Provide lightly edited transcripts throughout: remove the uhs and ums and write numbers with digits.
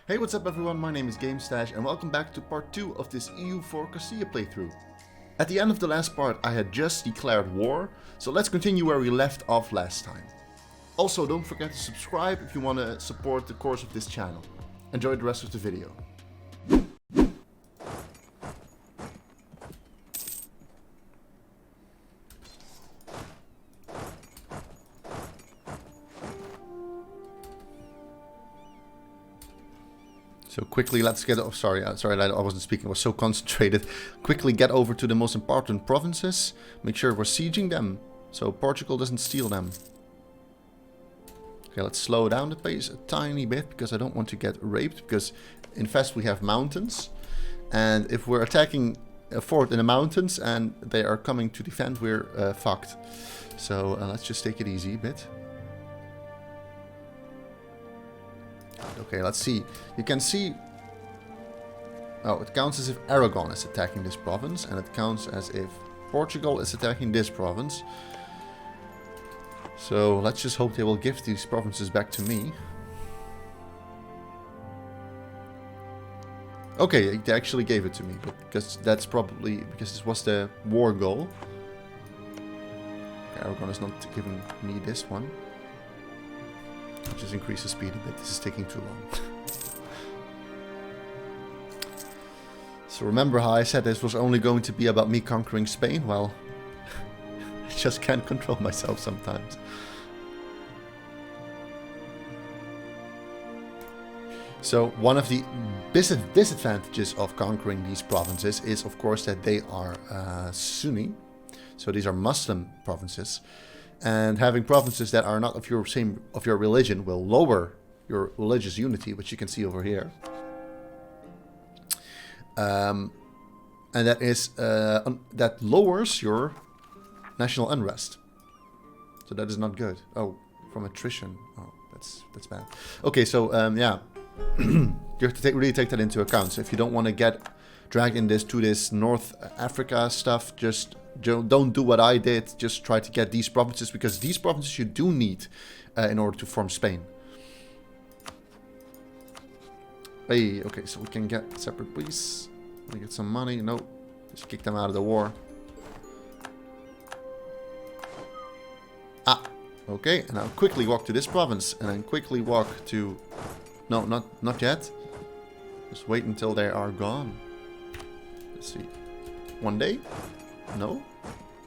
Hey, what's up everyone, my name is GameStach and welcome back to part 2 of this EU4 Castille playthrough. At the end of the last part I had just declared war, so let's continue where we left off last time. Also, don't forget to subscribe if you want to support the course of this channel. Enjoy the rest of the video. So quickly, let's get... Oh, sorry, I wasn't speaking. I was so concentrated. Quickly get over to the most important provinces. Make sure we're sieging them, so Portugal doesn't steal them. Okay, let's slow down the pace a tiny bit, because I don't want to get raped. Because in Fest we have mountains. And if we're attacking a fort in the mountains and they are coming to defend, we're fucked. So let's just take it easy a bit. Okay, let's see. You can see... Oh, it counts as if Aragon is attacking this province. And it counts as if Portugal is attacking this province. So let's just hope they will give these provinces back to me. Okay, they actually gave it to me. But because that's probably... Because this was the war goal. Okay, Aragon is not giving me this one. I'll just increase the speed a bit. This is taking too long. So remember how I said this was only going to be about me conquering Spain? Well, I just can't control myself sometimes. So one of the disadvantages of conquering these provinces is, of course, that they are Sunni. So these are Muslim provinces. And having provinces that are not of your religion will lower your religious unity, which you can see over here. And that is that lowers your national unrest. So that is not good. Oh, from attrition. Oh, that's bad. Okay, so yeah, you have to really take that into account. So if you don't want to get dragged in to this North Africa stuff, just don't do what I did. Just try to get these provinces, because these provinces you do need in order to form Spain. Hey, okay, so we can get separate peace. We get some money. No, just kick them out of the war. Ah, okay, and I'll quickly walk to this province, and then quickly walk to... No, not yet. Just wait until they are gone. Let's see. 1 day? No.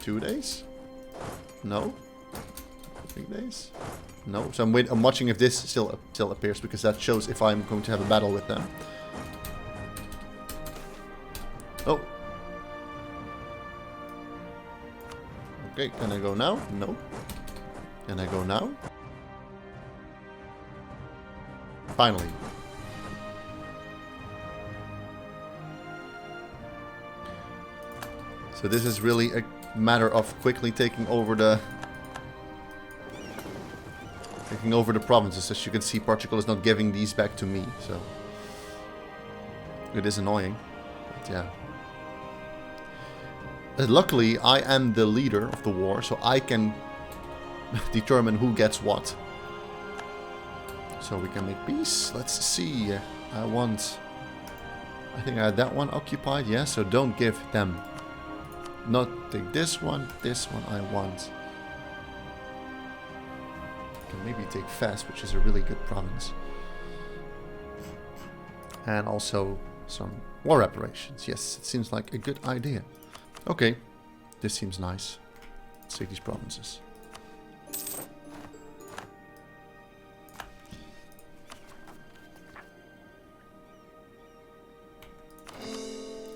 2 days? No. 3 days? No. So I'm watching if this still appears, because that shows if I'm going to have a battle with them. Oh. Okay, can I go now? No. Can I go now? Finally. So this is really a matter of quickly taking over the provinces. As you can see, Portugal is not giving these back to me, so it is annoying. But yeah. Luckily, I am the leader of the war, so I can determine who gets what. So we can make peace. Let's see. I think I had that one occupied. Yeah, so don't give them. Not take this one I want. Can maybe take Fast, which is a really good province. And also some war reparations. Yes, it seems like a good idea. Okay, this seems nice. Let's take these provinces.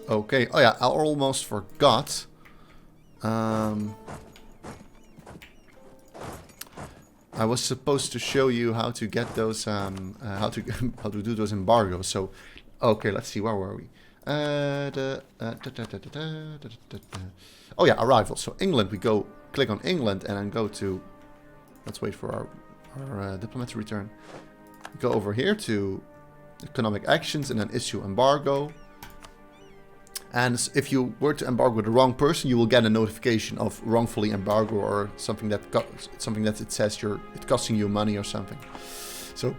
Okay, oh yeah, I almost forgot. I was supposed to show you how to get those, how to do those embargoes. So, okay, let's see, where were we? Oh yeah, arrivals. So England, we go click on England and then go to. Let's wait for our diplomat to return. Go over here to economic actions and then issue embargo. And if you were to embargo the wrong person, you will get a notification of wrongfully embargo or something that it says it's costing you money or something. So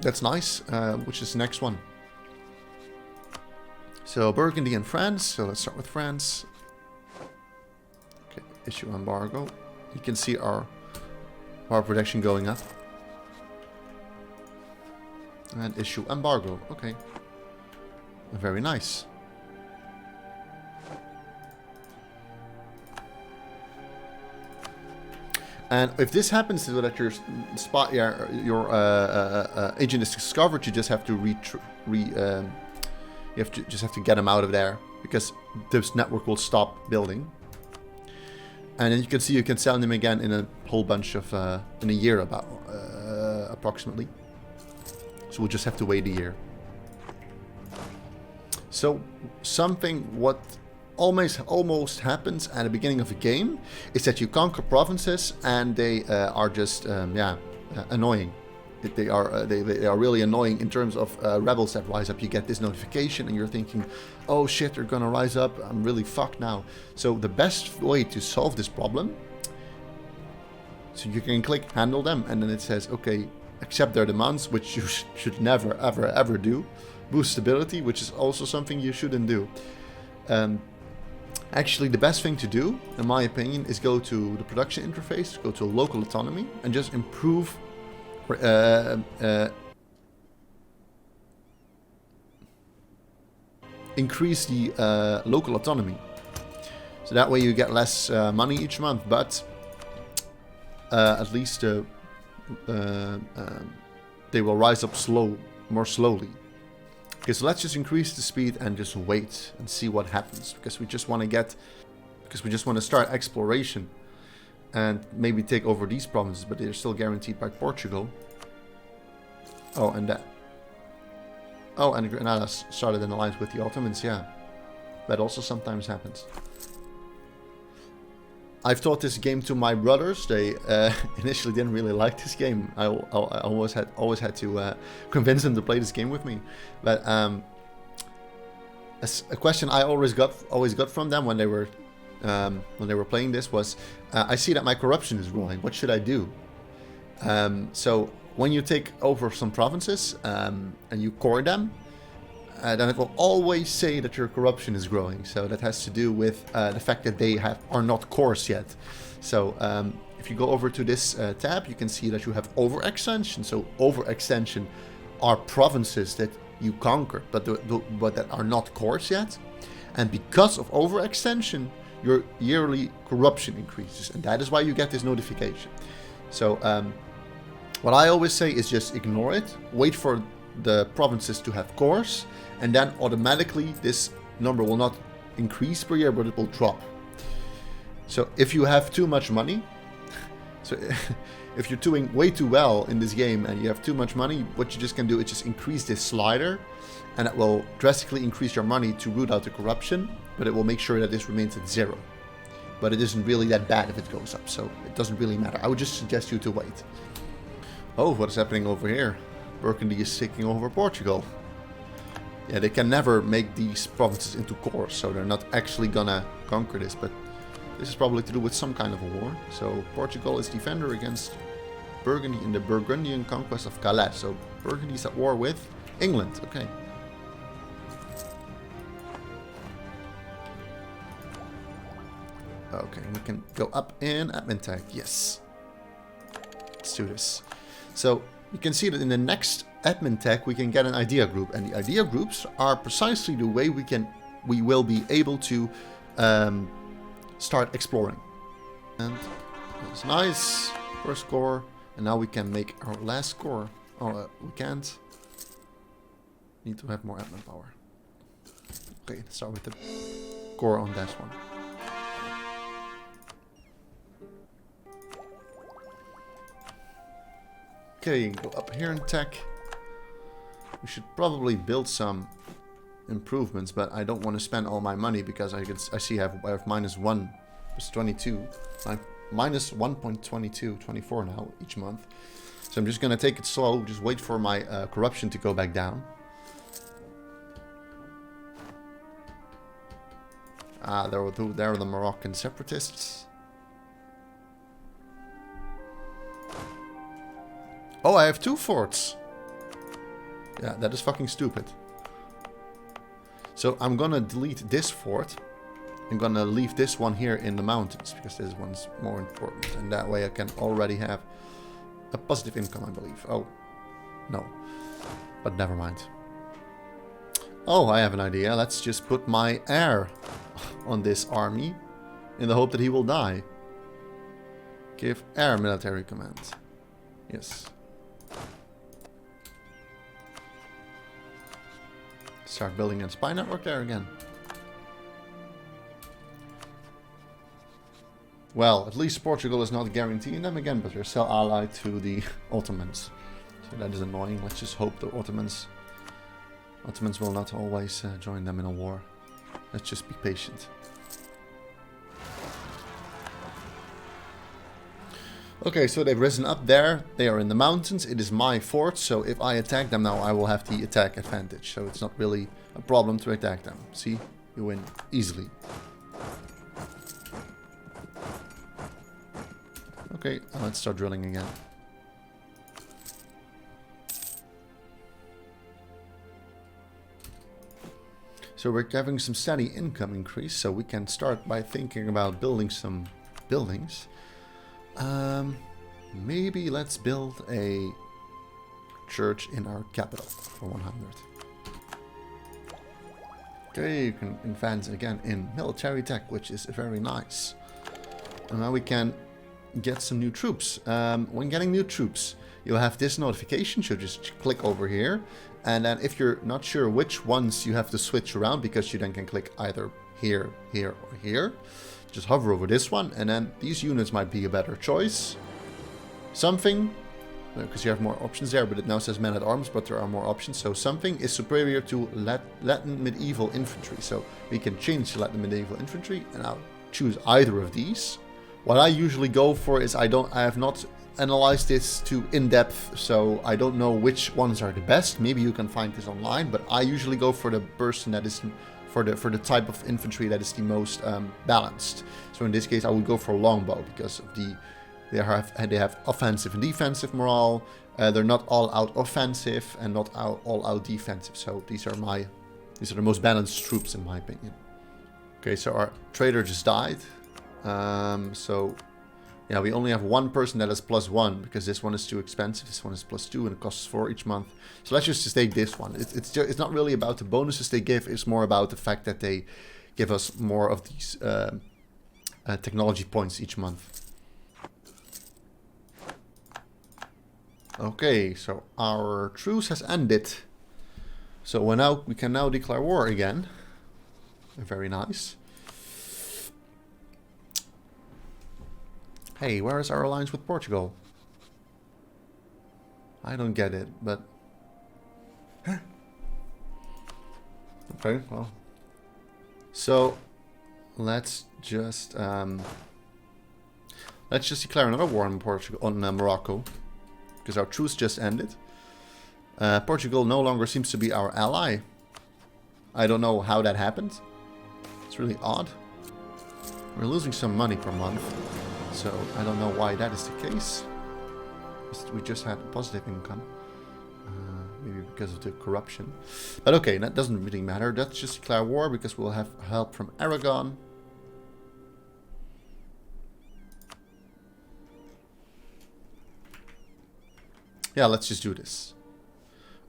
That's nice. Which is the next one? So Burgundy and France. So let's start with France. Okay, issue embargo. You can see our power production going up. And issue embargo. Okay. Very nice. And if this happens, so that your spot, your agent is discovered, you just have to just have to get them out of there, because this network will stop building. And then you can see you can sell them again in a whole bunch of in a year, about approximately. So we'll just have to wait a year. So something what almost happens at the beginning of a game is that you conquer provinces, and they are just annoying. They are really annoying in terms of rebels that rise up. You get this notification and you're thinking, oh shit, they're gonna rise up, I'm really fucked now. So the best way to solve this problem, so you can click handle them, and then it says, okay, accept their demands, which you should never ever do. Boost stability, which is also something you shouldn't do. Actually, the best thing to do, in my opinion, is go to the production interface, go to local autonomy, and just improve increase the local autonomy. So that way you get less money each month, but at least they will rise up more slowly. Okay, so let's just increase the speed and just wait and see what happens, because we just want to start exploration and maybe take over these provinces, but they're still guaranteed by Portugal. Oh, and Granada started an alliance with the Ottomans. Yeah, that also sometimes happens. I've taught this game to my brothers. They initially didn't really like this game. I always had to convince them to play this game with me. But a question I always got from them when they were playing this was, I see that my corruption is growing. What should I do? So when you take over some provinces and you core them, then it will always say that your corruption is growing. So that has to do with the fact that they are not cores yet. So if you go over to this tab, you can see that you have overextension. So overextension are provinces that you conquer, but that are not cores yet. And because of overextension, your yearly corruption increases, and that is why you get this notification. So what I always say is just ignore it, wait for the provinces to have cores, and then automatically this number will not increase per year, but it will drop. So if you have too much money, so if you're doing way too well in this game and you have too much money, what you just can do is just increase this slider, and it will drastically increase your money to root out the corruption, but it will make sure that this remains at 0. But it isn't really that bad if it goes up, so it doesn't really matter. I would just suggest you to wait. Oh, what is happening over here? Burgundy is taking over Portugal. Yeah, they can never make these provinces into cores, so they're not actually gonna conquer this, but this is probably to do with some kind of a war. So Portugal is defender against Burgundy in the Burgundian conquest of Calais. So Burgundy is at war with England. Okay. Okay, we can go up in admin tag. Yes. Let's do this. So you can see that in the next admin tag we can get an idea group, and the idea groups are precisely the way we will be able to start exploring. And that's nice. First core, and now we can make our last core. Oh, we can't. Need to have more admin power. Okay, let's start with the core on that one. Okay, go up here in tech. We should probably build some improvements, but I don't want to spend all my money because I see I have -1, it's 22. I'm minus 1.22, 24 now each month. So I'm just gonna take it slow, just wait for my corruption to go back down. Ah, there are the Moroccan separatists. Oh, I have 2 forts. Yeah, that is fucking stupid. So I'm gonna delete this fort. I'm gonna leave this one here in the mountains, because this one's more important. And that way I can already have a positive income, I believe. Oh, no. But never mind. Oh, I have an idea. Let's just put my heir on this army in the hope that he will die. Give heir military command. Yes. Start building a spy network there again. Well, at least Portugal is not guaranteeing them again, but they're still allied to the Ottomans. So that is annoying. Let's just hope the Ottomans will not always join them in a war. Let's just be patient. Okay, so they've risen up there. They are in the mountains. It is my fort, so if I attack them now, I will have the attack advantage. So it's not really a problem to attack them. See? You win easily. Okay, let's start drilling again. So we're having some steady income increase, so we can start by thinking about building some buildings. Maybe let's build a church in our capital for 100. Okay, you can advance again in military tech, which is very nice. And now we can get some new troops. When getting new troops, you'll have this notification, so just click over here. And then if you're not sure which ones you have to switch around, because you then can click either here, here, or here. Just hover over this one, and then these units might be a better choice. Something, because you have more options there, but it now says men-at-arms, but there are more options. So something is superior to Latin medieval infantry. So we can change to Latin medieval infantry, and I'll choose either of these. What I usually go for is I have not analyzed this too in-depth, so I don't know which ones are the best. Maybe you can find this online, but I usually go for the person that is for the type of infantry that is the most balanced. So in this case, I would go for longbow, because of they have offensive and defensive morale. They're not all out offensive and not all out defensive. So these are the most balanced troops in my opinion. Okay, so our trader just died. So yeah, we only have one person that is +1, because this one is too expensive. This one is +2 and it costs 4 each month. So let's just take this one. It's not really about the bonuses they give. It's more about the fact that they give us more of these technology points each month. Okay, so our truce has ended. So we can now declare war again. Very nice. Hey, where is our alliance with Portugal? I don't get it, but... Okay, well... So, let's just declare another war on Morocco. Because our truce just ended. Portugal no longer seems to be our ally. I don't know how that happened. It's really odd. We're losing some money per month. So I don't know why that is the case. We just had positive income. Maybe because of the corruption. But okay, that doesn't really matter. Let's just declare war, because we'll have help from Aragon. Yeah, let's just do this.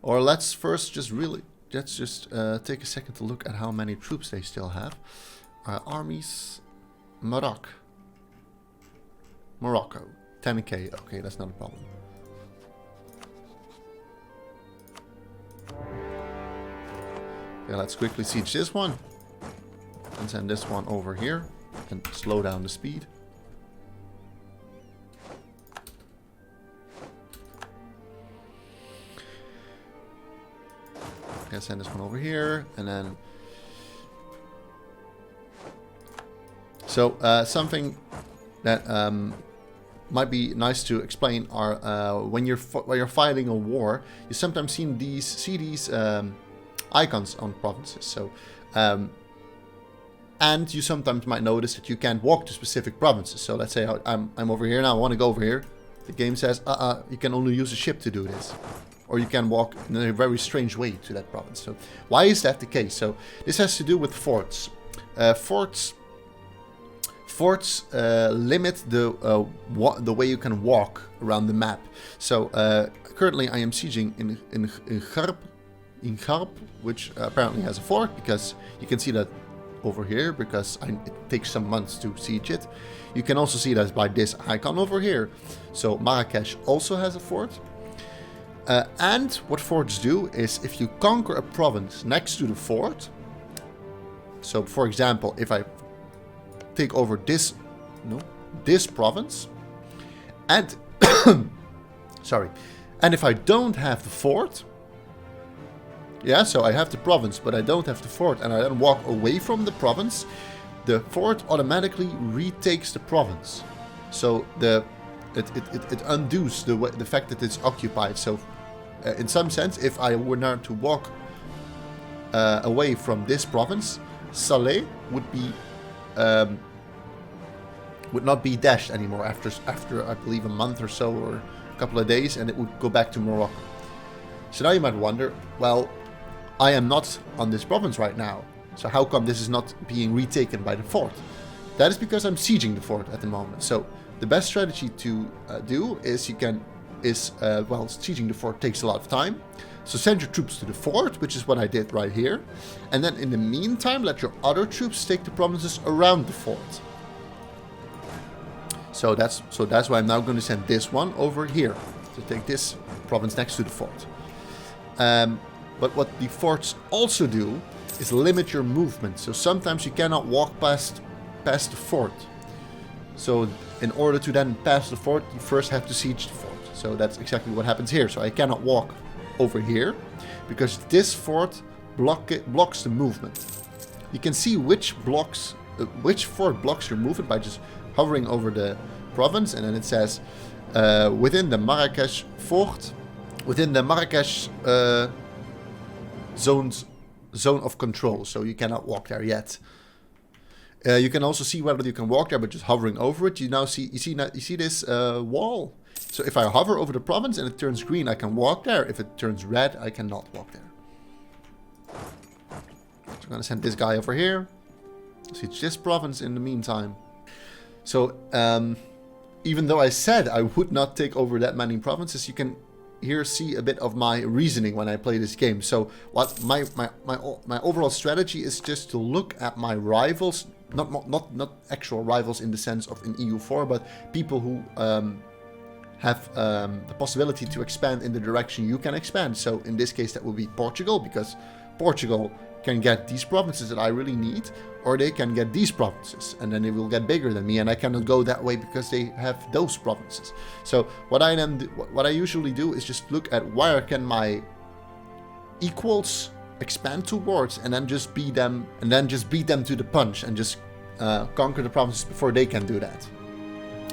Or let's first just take a second to look at how many troops they still have. Armies, Morocco, 10k. Okay, that's not a problem. Okay, let's quickly siege this one. And send this one over here. And slow down the speed. Okay, send this one over here. And then... So, something that might be nice to explain are when you're fighting a war, you sometimes see these icons on provinces. So, and you sometimes might notice that you can't walk to specific provinces. So let's say I'm over here now. I want to go over here. The game says, you can only use a ship to do this. or you can walk in a very strange way to that province. So why is that the case? So this has to do with forts. Forts limit the way you can walk around the map. So currently I am sieging in 𝐃𝐈𝐒𝐂𝐑𝐃, which apparently has a fort, because you can see that over here, because it takes some months to siege it. You can also see that by this icon over here. So Marrakesh also has a fort. And what forts do is, if you conquer a province next to the fort, so for example, if I take over this province, and sorry, and if I don't have the fort, yeah, so I have the province, but I don't have the fort, and I then walk away from the province, the fort automatically retakes the province. So it undoes the fact that it's occupied. So in some sense, if I were now to walk away from this province, Salé would not be dashed anymore after I believe a month or so, or a couple of days, and it would go back to Morocco. So now you might wonder, well, I am not on this province right now, so how come this is not being retaken by the fort? That is because I'm sieging the fort at the moment. So the best strategy to do is well, sieging the fort takes a lot of time. So send your troops to the fort, which is what I did right here. And then in the meantime, let your other troops take the provinces around the fort. So that's why I'm now going to send this one over here to take this province next to the fort. But what the forts also do is limit your movement. So sometimes you cannot walk past the fort. So in order to then pass the fort, you first have to siege the fort. So that's exactly what happens here. So I cannot walk over here because this fort blocks the movement. You can see which fort blocks your movement by just hovering over the province, and then it says within the Marrakesh fort, within the Marrakesh zone of control. So you cannot walk there yet. You can also see whether you can walk there, but just hovering over it. You see this wall. So if I hover over the province and it turns green, I can walk there. If it turns red, I cannot walk there. So I'm gonna send this guy over here. Siege this province in the meantime. So even though I said I would not take over that many provinces, you can here see a bit of my reasoning when I play this game. So what my overall strategy is just to look at my rivals, not actual rivals in the sense of in EU4, but people who have the possibility to expand in the direction you can expand. So in this case that would be Portugal, because Portugal can get these provinces that I really need, or they can get these provinces, and then they will get bigger than me, and I cannot go that way because they have those provinces. So what I usually do is just look at where can my equals expand towards, and then just beat them, to the punch, and just conquer the provinces before they can do that.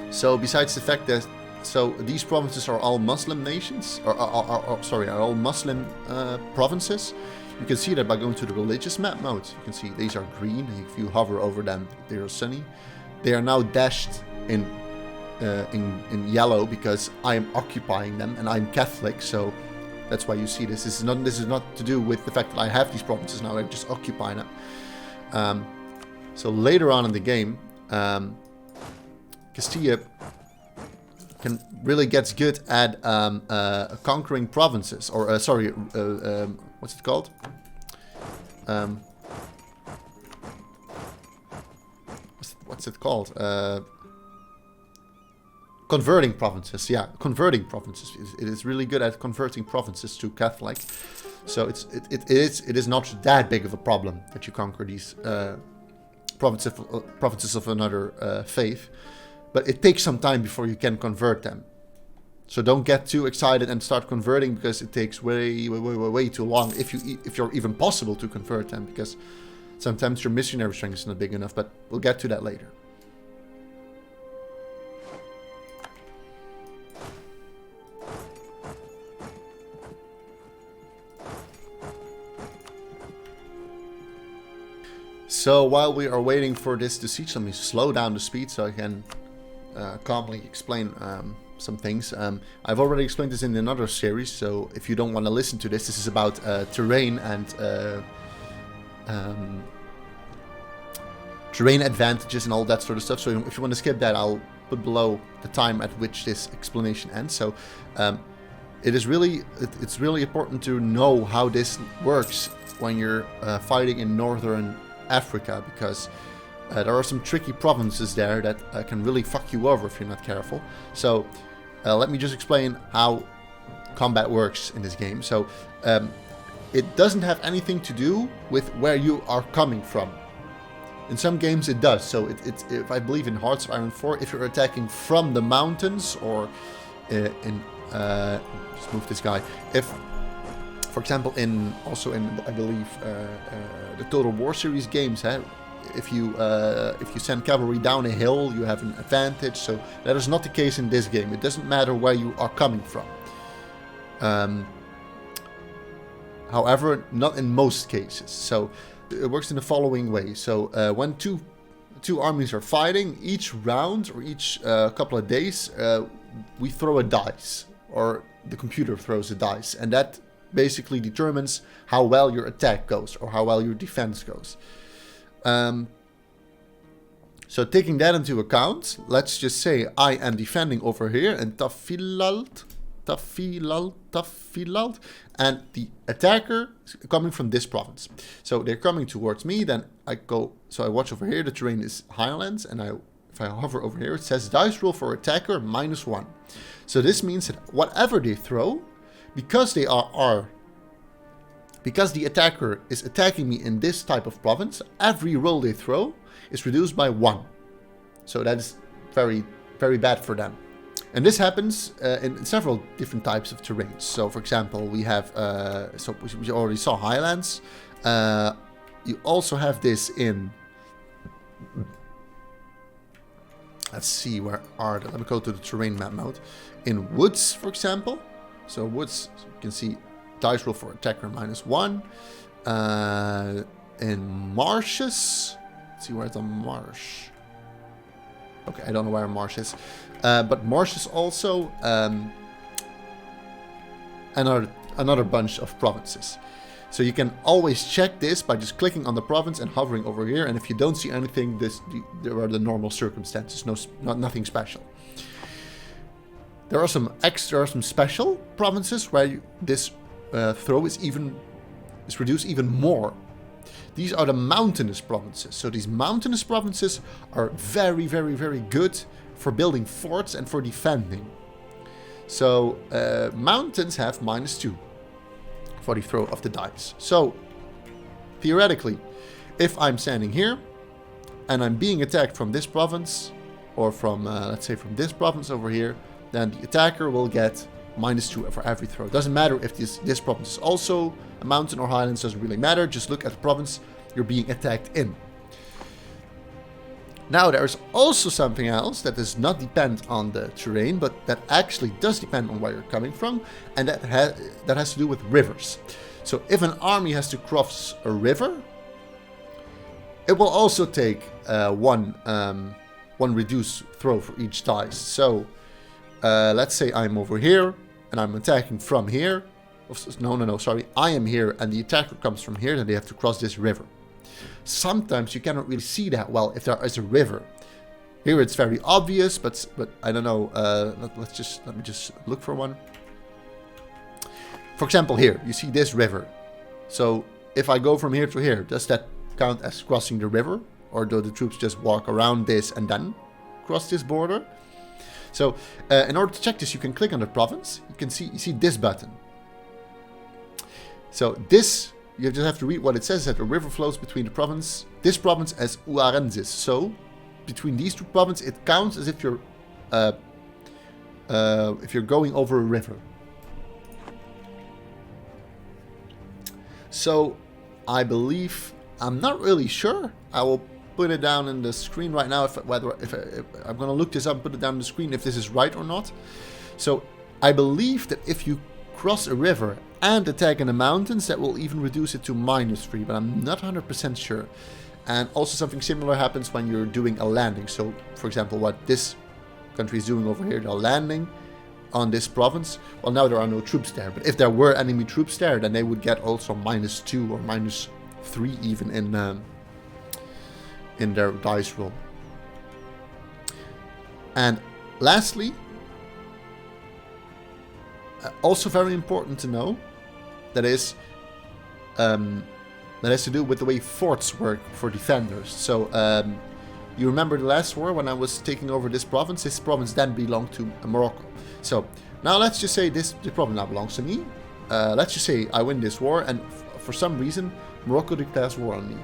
So besides the fact that these provinces are all Muslim nations, are all Muslim provinces. You can see that by going to the religious map mode. You can see these are green. If you hover over them, they are sunny. They are now dashed in yellow because I am occupying them and I'm Catholic. So that's why you see this. This is not to do with the fact that I have these provinces now. I just occupy them. So later on in the game, Castille really gets good at conquering provinces, or what's it called? What's it called? Converting provinces. Yeah, converting provinces. It is really good at converting provinces to Catholic. So it is not that big of a problem that you conquer these provinces of another faith. But it takes some time before you can convert them. So don't get too excited and start converting, because it takes way too long if you're even possible to convert them, because sometimes your missionary strength is not big enough, but we'll get to that later. So while we are waiting for this to siege, let me slow down the speed so I can calmly explain some things. I've already explained this in another series, so if you don't want to listen to this, this is about terrain and terrain advantages and all that sort of stuff. So if you want to skip that, I'll put below the time at which this explanation ends. So it's really important to know how this works when you're fighting in northern Africa, because there are some tricky provinces there that can really fuck you over if you're not careful. So let me just explain how combat works in this game. So it doesn't have anything to do with where you are coming from. In some games it does. So if I believe in Hearts of Iron 4, if you're attacking from the mountains, or just move this guy. If, for example, also in I believe the Total War series games, if you send cavalry down a hill, you have an advantage. So that is not the case in this game. It doesn't matter where you are coming from. However, not in most cases. So it works in the following way. So when two armies are fighting, each round or each couple of days, we throw a dice, or the computer throws a dice, and that basically determines how well your attack goes or how well your defense goes. So taking that into account, let's just say I am defending over here in Tafilalt, and the attacker is coming from this province. So they're coming towards me, then I go, so I watch over here, the terrain is highlands, and if I hover over here, it says dice roll for attacker -1. So this means that whatever they throw, because the attacker is attacking me in this type of province, every roll they throw is reduced by 1. So that is very, very bad for them. And this happens in several different types of terrains. So for example, we have, so we already saw highlands. You also have this in, let's see, where are they? Let me go to the terrain map mode. In woods, for example. So woods, you can see dice roll for attacker -1. In marshes, let's see, where's the marsh? Okay, I don't know where a marsh is. But marshes also, another bunch of provinces. So you can always check this by just clicking on the province and hovering over here. And if you don't see anything, there are the normal circumstances, nothing special. There are some special provinces where this throw is reduced even more. These are the mountainous provinces. So these mountainous provinces are very, very, very good for building forts and for defending. So mountains have -2 for the throw of the dice. So theoretically, if I'm standing here and I'm being attacked from this province, or from let's say from this province over here, then the attacker will get -2 for every throw. It doesn't matter if this province is also a mountain or highlands, doesn't really matter. Just look at the province you're being attacked in. Now there's also something else that does not depend on the terrain, but that actually does depend on where you're coming from, and that has to do with rivers. So if an army has to cross a river, it will also take one reduced throw for each dice. So let's say I'm over here and I'm attacking from here. No, sorry. I am here and the attacker comes from here, then they have to cross this river. Sometimes you cannot really see that well if there is a river. Here it's very obvious, but I don't know. Let me just look for one. For example, here you see this river. So if I go from here to here, does that count as crossing the river, or do the troops just walk around this and then cross this border? So in order to check this, you can click on the province. You see this button. So this, you just have to read what it says, that the river flows between this province as Uarensis. So between these two provinces, it counts as if you're going over a river. So I believe, I'm not really sure. I will put it down in the screen right now. If I'm going to look this up and put it down on the screen if this is right or not. So I believe that if you cross a river and attack in the mountains, that will even reduce it to -3, but I'm not 100% sure. And also something similar happens when you're doing a landing. So for example, what this country is doing over here, they're landing, on this province. Well, now there are no troops there, but if there were enemy troops there, then they would get also -2 or -3 even in their dice roll. And lastly, also very important to know, that has to do with the way forts work for defenders. So you remember the last war when I was taking over this province? This province then belonged to Morocco. So now let's just say this province now belongs to me. Let's just say I win this war, and for some reason Morocco declares war on me.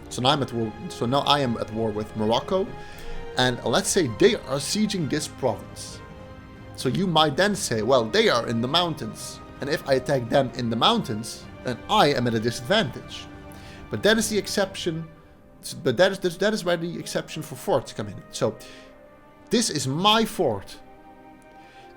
So now I'm at war. So now I am at war with Morocco, and let's say they are sieging this province. So you might then say, well, they are in the mountains, and if I attack them in the mountains, then I am at a disadvantage. But that is the exception. But that is where the exception for forts come in. So this is my fort,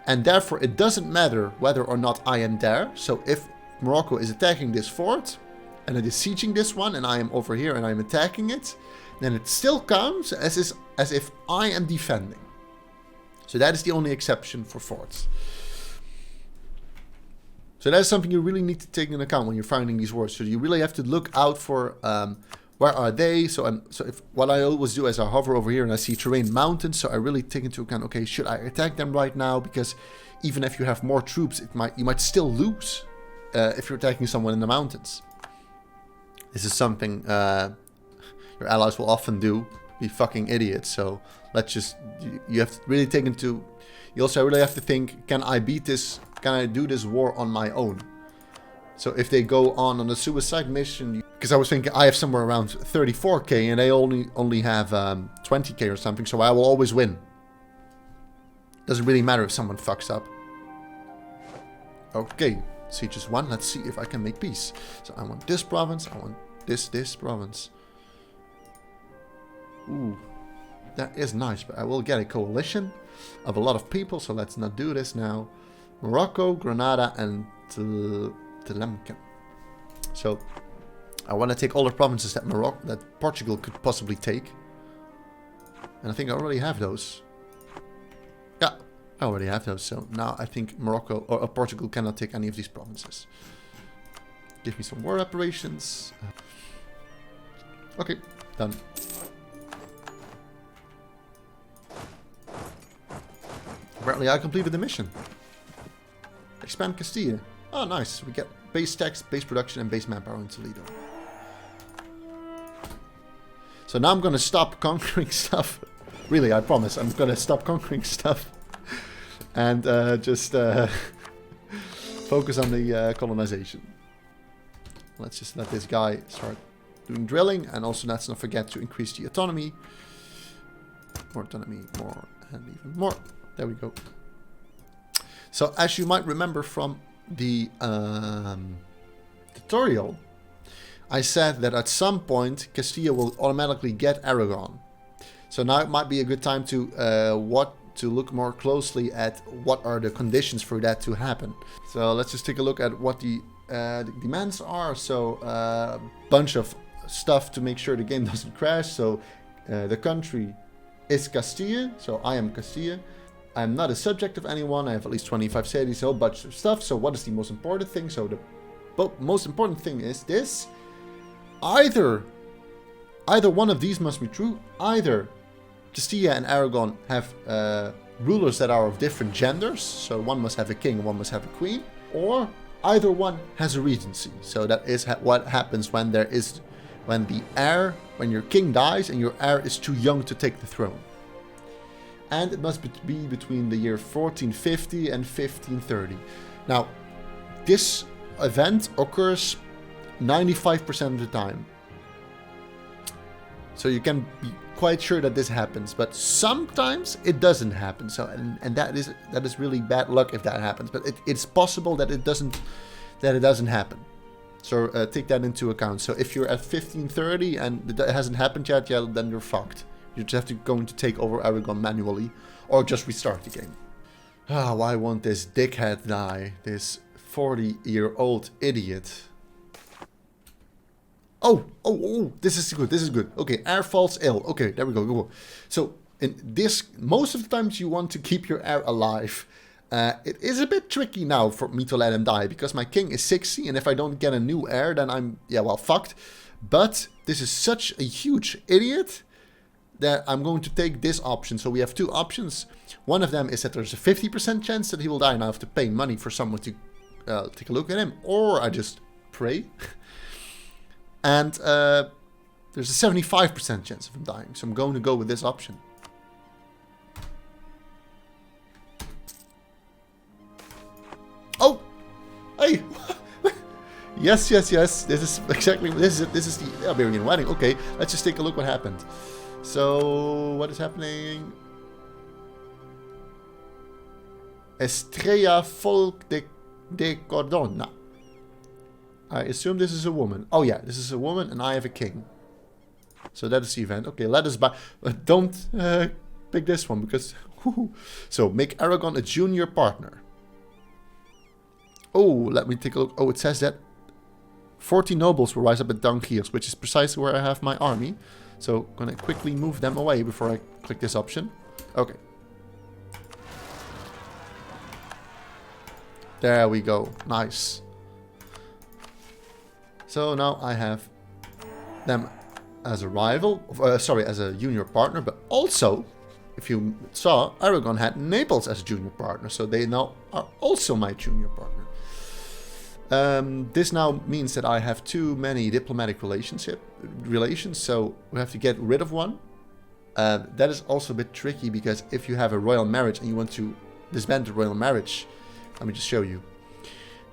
and therefore it doesn't matter whether or not I am there. So if Morocco is attacking this fort, and it is sieging this one, and I am over here and I am attacking it, then it still counts as if I am defending. So that is the only exception for forts. So that is something you really need to take into account when you're finding these wars. So you really have to look out for where are they. So if what I always do is I hover over here and I see terrain mountains. So I really take into account, okay, should I attack them right now? Because even if you have more troops, you might still lose if you're attacking someone in the mountains. This is something your allies will often do. Be fucking idiots. So let's just, you have to really take into, you also really have to think, can I beat this? Can I do this war on my own? So if they go on a suicide mission, because I was thinking I have somewhere around 34k and they only have 20k or something, so I will always win. Doesn't really matter if someone fucks up. Okay, siege is 1. Let's see if I can make peace. So I want this province. I want this province. Ooh, that is nice, but I will get a coalition of a lot of people, so let's not do this now. Morocco, Granada, and Telemcan. So I want to take all the provinces that Portugal could possibly take, and I think I already have those. Yeah, I already have those. So now I think Morocco or Portugal cannot take any of these provinces. Give me some war reparations. Okay, done. Apparently I completed the mission. Expand Castille. Oh, nice. We get base tax, base production, and base manpower in Toledo. So now I'm going to stop conquering stuff. Really, I promise. I'm going to stop conquering stuff. And just focus on the colonization. Let's just let this guy start doing drilling. And also let's not forget to increase the autonomy. More autonomy, more, and even more. There we go. So as you might remember from the tutorial, I said that at some point Castilla will automatically get Aragon. So now it might be a good time to look more closely at what are the conditions for that to happen. So let's just take a look at what the demands are. So a bunch of stuff to make sure the game doesn't crash. So the country is Castille, so I am Castille. I'm not a subject of anyone, I have at least 25 cities, a whole bunch of stuff. So what is the most important thing? So the most important thing is this. Either one of these must be true. Either Castilla and Aragon have rulers that are of different genders. So one must have a king and one must have a queen. Or either one has a regency. So that is what happens when when your king dies and your heir is too young to take the throne. And it must be between the year 1450 and 1530. Now, this event occurs 95% of the time. So you can be quite sure that this happens, but sometimes it doesn't happen. So and that is really bad luck if that happens. But it's possible that it doesn't happen. So take that into account. So if you're at 1530 and it hasn't happened yet, yeah, then you're fucked. You just have to go to take over Aragon manually, or just restart the game. Ah, why won't this dickhead die? This 40-year-old idiot. Oh, this is good. Okay, heir falls ill. Okay, there we go. So in this, most of the times you want to keep your heir alive. It is a bit tricky now for me to let him die, because my king is 60, and if I don't get a new heir, then I'm, yeah, well, fucked. But this is such a huge idiot that I'm going to take this option. So we have two options. One of them is that there's a 50% chance that he will die, and I have to pay money for someone to take a look at him, or I just pray. And there's a 75% chance of him dying, so I'm going to go with this option. Oh! Hey! Yes, yes, yes. This is exactly... This is the Iberian Wedding. Okay, let's just take a look what happened. So, what is happening? Estrella Folk de Cordona. I assume this is a woman. Oh yeah, this is a woman and I have a king. So that is the event. Okay, let us buy... don't pick this one because... So, make Aragon a junior partner. Oh, let me take a look. Oh, it says that 40 nobles will rise up at 𝐃𝐈𝐒𝐂𝐑𝐃, which is precisely where I have my army. So, I'm going to quickly move them away before I click this option. Okay. There we go. Nice. So now I have them as a rival. Sorry, as a junior partner. But also, if you saw, Aragon had Naples as a junior partner. So they now are also my junior partner. This now means that I have too many diplomatic relations. So we have to get rid of one. That is also a bit tricky because if you have a royal marriage and you want to disband the royal marriage, let me just show you.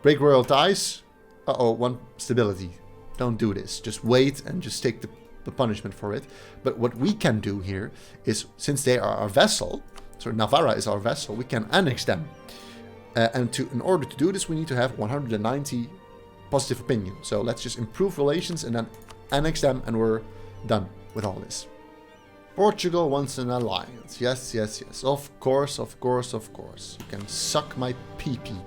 Break royal ties. Uh-oh, one stability. Don't do this. Just wait and just take the punishment for it. But what we can do here is, since they are our vassal, so Navarra is our vassal, we can annex them. And in order to do this, we need to have 190 positive opinion. So let's just improve relations and then annex them, and we're done with all this. Portugal wants an alliance. Yes, yes, yes. Of course, of course, of course. You can suck my pee-pee.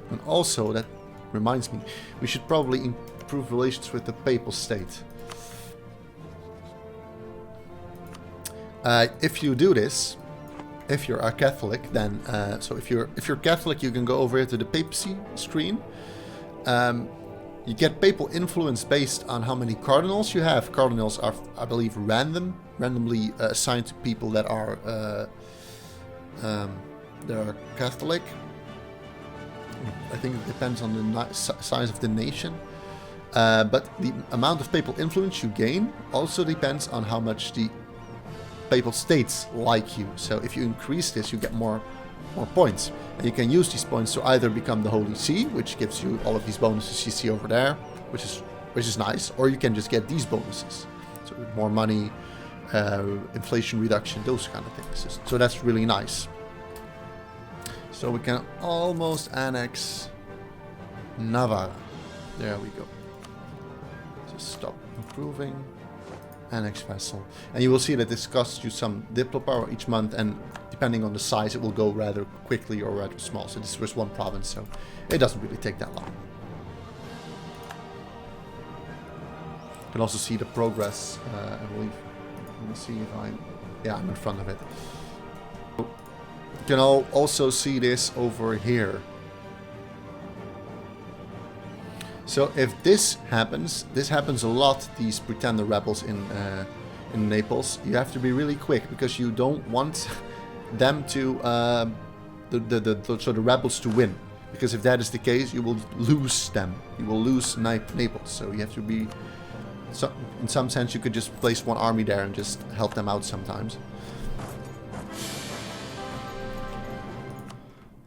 And also, that reminds me, we should probably improve relations with the Papal State. If you do this, if you're a Catholic, then so if you're Catholic, you can go over here to the papacy screen. You get papal influence based on how many cardinals you have. Cardinals are, I believe, randomly assigned to people that are Catholic. I think it depends on the size of the nation. But the amount of papal influence you gain also depends on how much the Papal States like you. So if you increase this, you get more points. And you can use these points to either become the Holy See, which gives you all of these bonuses you see over there, which is nice, or you can just get these bonuses. So more money, inflation reduction, those kind of things. So that's really nice. So we can almost annex Navarra. There we go. Just stop improving. Annex vassal. And you will see that this costs you some diplo power each month, and depending on the size, it will go rather quickly or rather small. So this was one province, so it doesn't really take that long. You can also see the progress, I believe. Let me see if I'm in front of it. You can also see this over here. So if this happens a lot, these pretender rebels in Naples, you have to be really quick because you don't want them to, the rebels to win. Because if that is the case, you will lose them. You will lose Naples. So you have to be, in some sense, you could just place one army there and just help them out sometimes.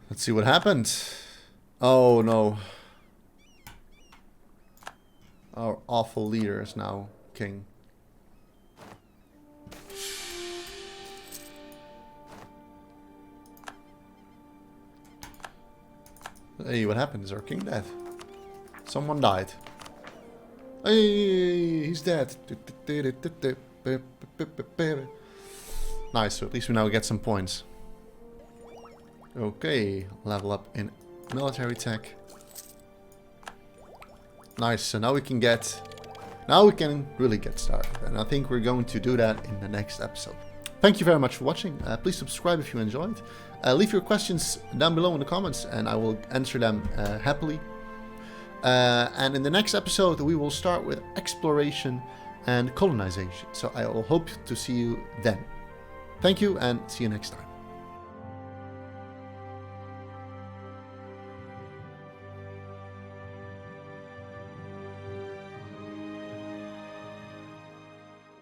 Let's see what happened. Oh no. Our awful leader is now king. Hey, what happened? Is our king dead? Someone died. Hey, he's dead. Nice, so at least we now get some points. Okay, level up in military tech. Nice, so now we can really get started. And I think we're going to do that in the next episode. thank you very much for watching. Please subscribe if you enjoyed. Leave your questions down below in the comments and I will answer them happily. And in the next episode, we will start with exploration and colonization. So I will hope to see you then. Thank you and see you next time.